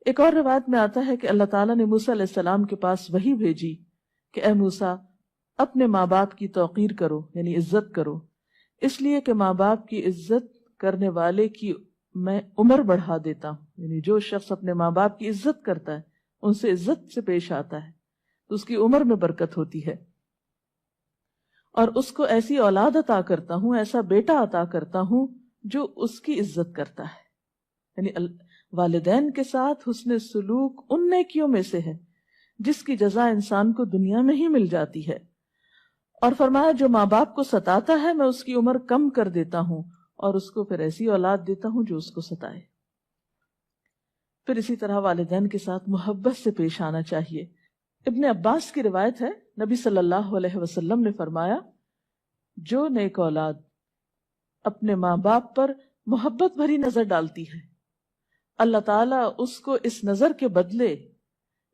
ایک اور روایت میں آتا ہے کہ اللہ تعالیٰ نے موسیٰ علیہ السلام کے پاس وحی بھیجی کہ اے موسیٰ اپنے ماں باپ کی توقیر کرو، یعنی عزت کرو، اس لیے کہ ماں باپ کی عزت کرنے والے کی میں عمر بڑھا دیتا ہوں، یعنی جو شخص اپنے ماں باپ کی عزت کرتا ہے، ان سے عزت سے پیش آتا ہے تو اس کی عمر میں برکت ہوتی ہے، اور اس کو ایسی اولاد عطا کرتا ہوں، ایسا بیٹا عطا کرتا ہوں جو اس کی عزت کرتا ہے، یعنی والدین کے ساتھ حسن سلوک ان نیکیوں میں سے ہے جس کی جزا انسان کو دنیا میں ہی مل جاتی ہے، اور فرمایا جو ماں باپ کو ستاتا ہے میں اس کی عمر کم کر دیتا ہوں اور اس کو پھر ایسی اولاد دیتا ہوں جو اس کو ستائے۔ پھر اسی طرح والدین کے ساتھ محبت سے پیش آنا چاہیے۔ ابن عباس کی روایت ہے، نبی صلی اللہ علیہ وسلم نے فرمایا جو نیک اولاد اپنے ماں باپ پر محبت بھری نظر ڈالتی ہے، اللہ تعالیٰ اس کو اس نظر کے بدلے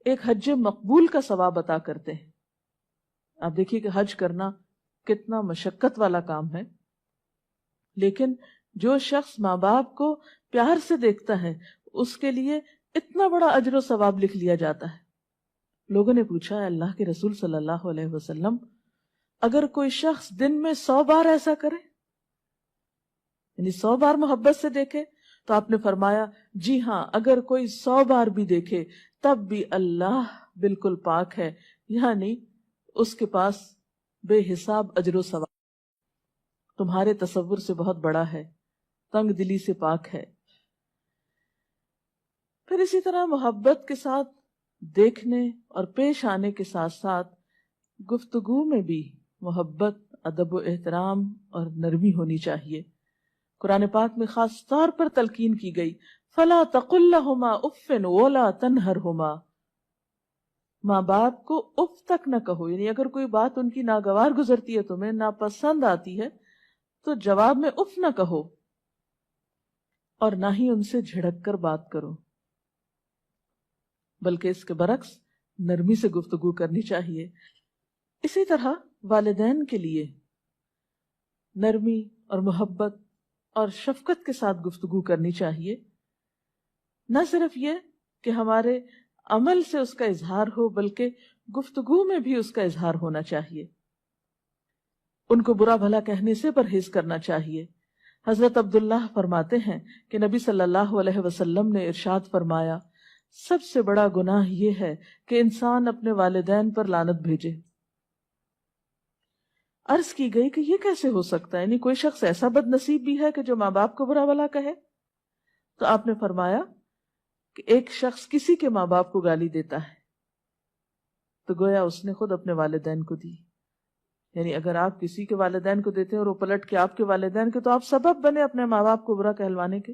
ایک حج مقبول کا ثواب عطا کرتے ہیں۔ آپ دیکھیے کہ حج کرنا کتنا مشقت والا کام ہے، لیکن جو شخص ماں باپ کو پیار سے دیکھتا ہے اس کے لیے اتنا بڑا اجر و ثواب لکھ لیا جاتا ہے۔ لوگوں نے پوچھا ہے اللہ کے رسول صلی اللہ علیہ وسلم اگر کوئی شخص دن میں 100 بار ایسا کرے، یعنی 100 بار محبت سے دیکھے، تو آپ نے فرمایا جی ہاں، اگر کوئی 100 بار بھی دیکھے تب بھی اللہ بالکل پاک ہے، یعنی اس کے پاس بے حساب اجر و ثواب تمہارے تصور سے بہت بڑا ہے، تنگ دلی سے پاک ہے۔ پھر اسی طرح محبت کے ساتھ دیکھنے اور پیش آنے کے ساتھ ساتھ گفتگو میں بھی محبت، ادب و احترام اور نرمی ہونی چاہیے۔ قرآن پاک میں خاص طور پر تلقین کی گئی فَلَا تَقُلْ لَهُمَا اُفٍّ وَلَا تَنْهَرْهُمَا، ماں باپ کو اف تک نہ کہو، یعنی اگر کوئی بات ان کی ناگوار گزرتی ہے، تمہیں ناپسند آتی ہے تو جواب میں اف نہ کہو، اور نہ ہی ان سے جھڑک کر بات کرو، بلکہ اس کے برعکس نرمی سے گفتگو کرنی چاہیے۔ اسی طرح والدین کے لیے نرمی اور محبت اور شفقت کے ساتھ گفتگو کرنی چاہیے، نہ صرف یہ کہ ہمارے عمل سے اس کا اظہار ہو بلکہ گفتگو میں بھی اس کا اظہار ہونا چاہیے۔ ان کو برا بھلا کہنے سے پرہیز کرنا چاہیے۔ حضرت عبداللہ فرماتے ہیں کہ نبی صلی اللہ علیہ وسلم نے ارشاد فرمایا سب سے بڑا گناہ یہ ہے کہ انسان اپنے والدین پر لعنت بھیجے۔ عرض کی گئی کہ یہ کیسے ہو سکتا ہے، یعنی کوئی شخص ایسا بد نصیب بھی ہے کہ جو ماں باپ کو برا بھلا کہے؟ تو آپ نے فرمایا کہ ایک شخص کسی کے ماں باپ کو گالی دیتا ہے تو گویا اس نے خود اپنے والدین کو دی، یعنی اگر آپ کسی کے والدین کو دیتے ہیں اور وہ پلٹ کے آپ کے والدین کے، تو آپ سبب بنے اپنے ماں باپ کو برا کہلوانے کے۔